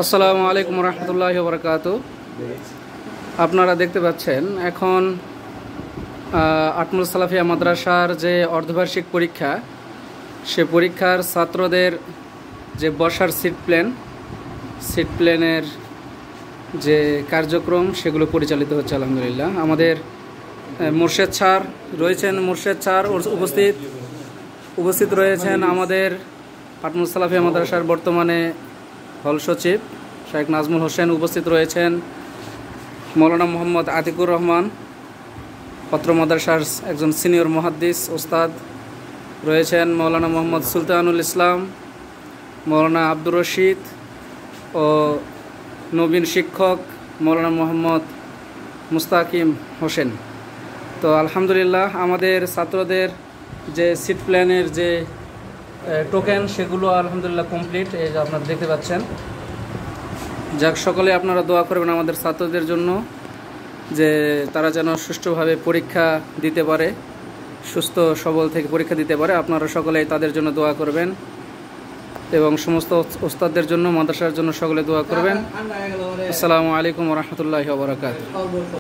আসসালামু আলাইকুম রহমতুল্লাহি ওয়া বারাকাতুহু। আপনারা দেখতে পাচ্ছেন এখন আটমুল সালাফিয়া মাদ্রাসার যে অর্ধবার্ষিক পরীক্ষা, সে পরীক্ষার ছাত্রদের যে বসার সিট প্ল্যানের যে কার্যক্রম সেগুলো পরিচালিত হচ্ছে আলহামদুলিল্লাহ। আমাদের মোর্শেদ স্যার রয়েছেন, মোর্শেদ স্যার উপস্থিত রয়েছেন আমাদের আটমুল সালাফিয়া মাদ্রাসার বর্তমানে হল সচিব শেখ নাজমুল হোসেন, উপস্থিত রয়েছেন মৌলানা মোহাম্মদ আতিকুর রহমান, পত্র মাদ্রাসার একজন সিনিয়র মুহাদ্দিস ওস্তাদ, রয়েছেন মৌলানা মোহাম্মদ সুলতানুল ইসলাম, মৌলানা আব্দুর রশিদ ও নবীন শিক্ষক মৌলানা মোহাম্মদ মুস্তাকিম হোসেন। তো আলহামদুলিল্লাহ আমাদের ছাত্রদের যে সিট প্ল্যানের যে টোকেন সেগুলো আলহামদুলিল্লাহ কমপ্লিট, এই যে আপনারা দেখতে পাচ্ছেন। যাক, সকলে আপনারা দোয়া করবেন আমাদের ছাত্রদের জন্য, যে তারা যেন সুষ্ঠুভাবে পরীক্ষা দিতে পারে, সুস্থ সবল থেকে পরীক্ষা দিতে পারে। আপনারা সকলেই তাদের জন্য দোয়া করবেন এবং সমস্ত ওস্তাদদের জন্য, মাদ্রাসার জন্য সকলে দোয়া করবেন। আসসালামু আলাইকুম ওয়া রাহমাতুল্লাহি ওয়া বারাকাতুহু।